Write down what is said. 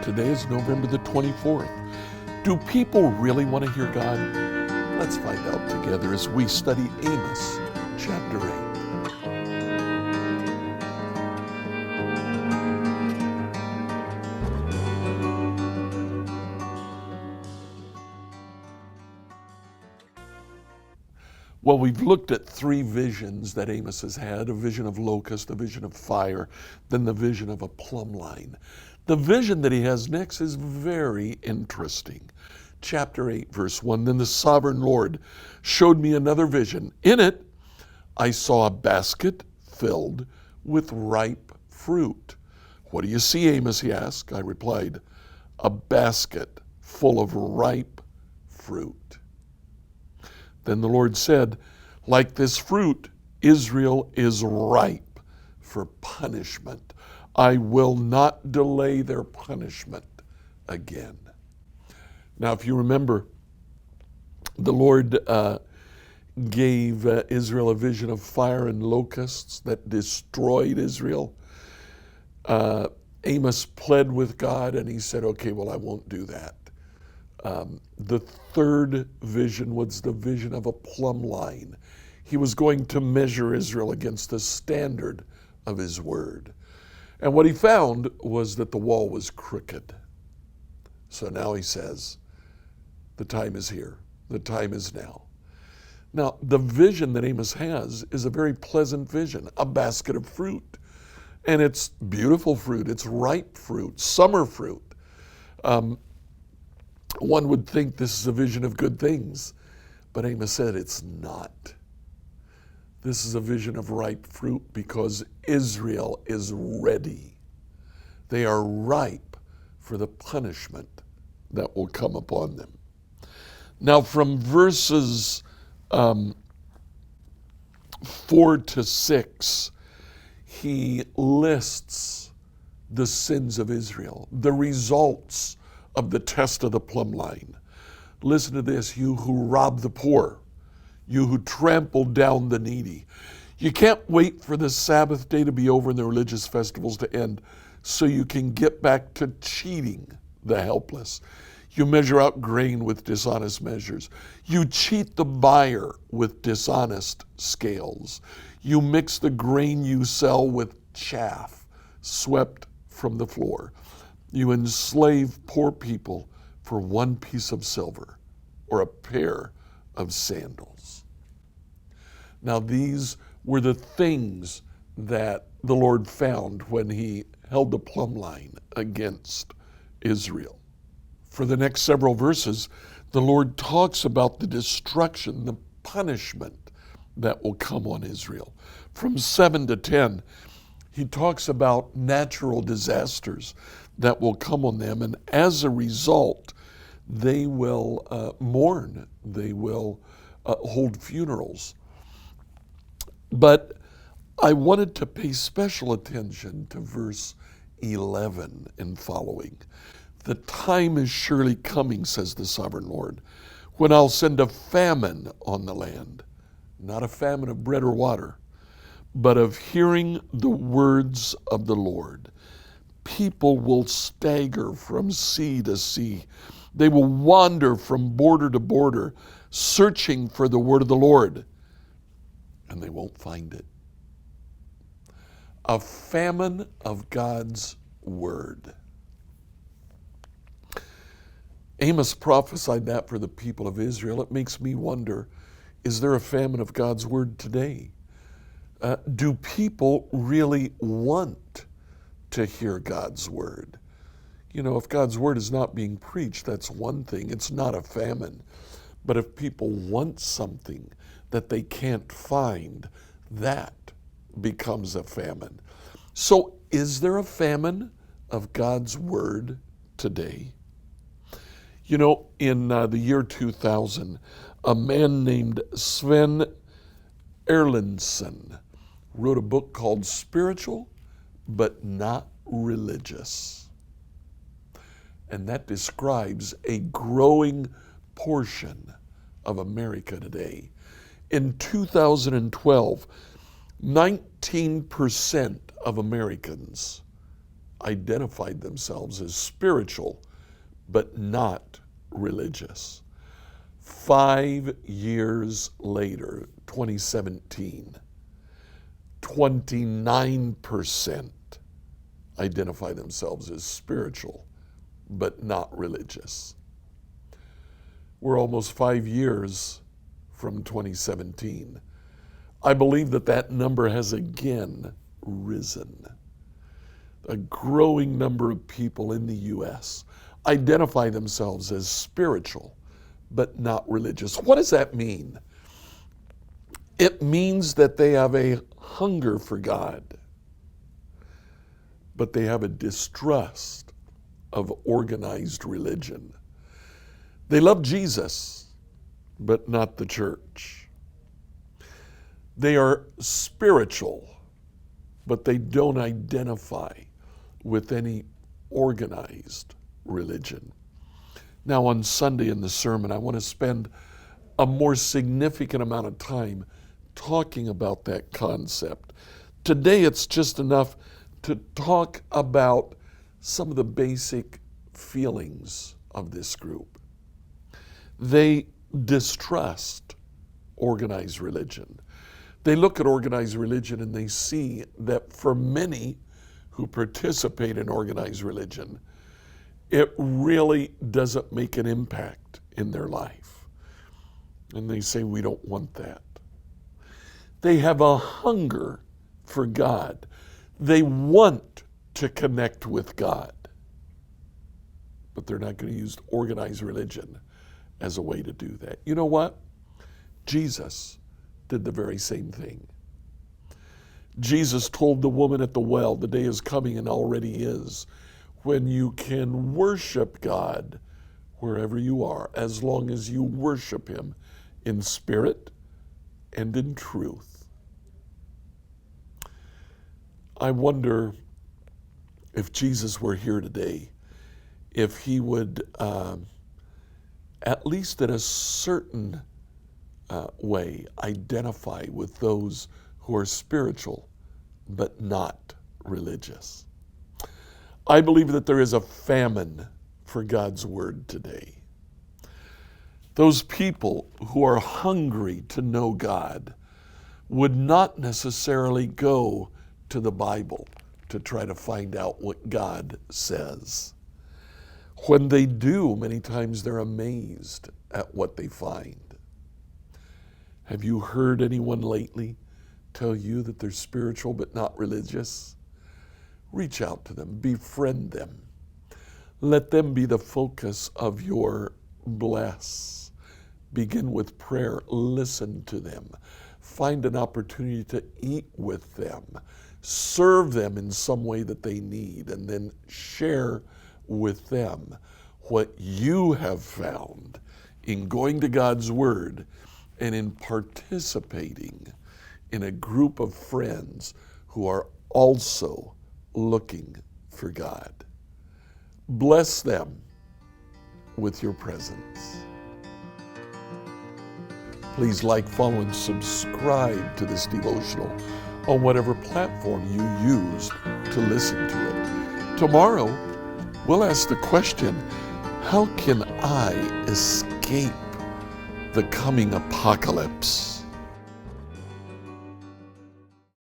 Today is November the 24th. Do people really want to hear God? Let's find out together as we study Amos chapter 8. Well, we've looked at three visions that Amos has had: a vision of locust, a vision of fire, then the vision of a plumb line. The vision that he has next is very interesting. Chapter 8, verse 1, then the sovereign Lord showed me another vision. In it, I saw a basket filled with ripe fruit. What do you see, Amos, he asked. I replied, a basket full of ripe fruit. Then the Lord said, like this fruit, Israel is ripe for punishment. I will not delay their punishment again. Now, if you remember, the Lord gave Israel a vision of fire and locusts that destroyed Israel. Amos pled with God and he said, okay, well, I won't do that. The third vision was the vision of a plumb line. He was going to measure Israel against the standard of his word. And what he found was that the wall was crooked. So now he says, the time is here. The time is now. Now, the vision that Amos has is a very pleasant vision, a basket of fruit. And it's beautiful fruit. It's ripe fruit, summer fruit. One would think this is a vision of good things, but Amos said it's not. This is a vision of ripe fruit because Israel is ready. They are ripe for the punishment that will come upon them. Now, from verses 4 to 6, he lists the sins of Israel, the results of the test of the plumb line. Listen to this, you who rob the poor, you who trample down the needy. You can't wait for the Sabbath day to be over and the religious festivals to end so you can get back to cheating the helpless. You measure out grain with dishonest measures. You cheat the buyer with dishonest scales. You mix the grain you sell with chaff swept from the floor. You enslave poor people for one piece of silver or a pair of sandals. Now, these were the things that the Lord found when he held the plumb line against Israel. For the next several verses, the Lord talks about the destruction, the punishment that will come on Israel. From 7 to 10, he talks about natural disasters that will come on them, and as a result, they will mourn, they will hold funerals. But I wanted to pay special attention to verse 11 and following. The time is surely coming, says the sovereign Lord, when I'll send a famine on the land, not a famine of bread or water, but of hearing the words of the Lord. People will stagger from sea to sea. They will wander from border to border, searching for the word of the Lord, and they won't find it. A famine of God's word. Amos prophesied that for the people of Israel. It makes me wonder, is there a famine of God's word today? Do people really want to hear God's word? You know, if God's word is not being preached, that's one thing. It's not a famine. But if people want something that they can't find, that becomes a famine. So is there a famine of God's word today? You know, in the year 2000, a man named Sven Erlandson wrote a book called Spiritual but Not Religious. And that describes a growing portion of America today. In 2012, 19% of Americans identified themselves as spiritual, but not religious. 5 years later, 2017, 29% identify themselves as spiritual, but not religious. We're almost 5 years from 2017. I believe that that number has again risen. A growing number of people in the U.S. identify themselves as spiritual, but not religious. What does that mean? It means that they have a hunger for God, but they have a distrust of organized religion. They love Jesus, but not the church. They are spiritual, but they don't identify with any organized religion. Now, on Sunday in the sermon, I want to spend a more significant amount of time talking about that concept. Today, it's just enough to talk about some of the basic feelings of this group. They distrust organized religion. They look at organized religion and they see that for many who participate in organized religion, it really doesn't make an impact in their life. And they say, we don't want that. They have a hunger for God. They want to connect with God, but they're not going to use organized religion as a way to do that. You know what? Jesus did the very same thing. Jesus told the woman at the well, the day is coming and already is, when you can worship God wherever you are, as long as you worship Him in spirit and in truth. I wonder if Jesus were here today, if He would, at least in a certain way, identify with those who are spiritual but not religious. I believe that there is a famine for God's word today. Those people who are hungry to know God would not necessarily go to the Bible to try to find out what God says. When they do, many times they're amazed at what they find. Have you heard anyone lately tell you that they're spiritual but not religious? Reach out to them, befriend them. Let them be the focus of your bless. Begin with prayer, listen to them. Find an opportunity to eat with them. Serve them in some way that they need, and then share with them what you have found in going to God's Word and in participating in a group of friends who are also looking for God. Bless them with your presence. Please like, follow, and subscribe to this devotional on whatever platform you used to listen to it. Tomorrow, we'll ask the question, how can I escape the coming apocalypse?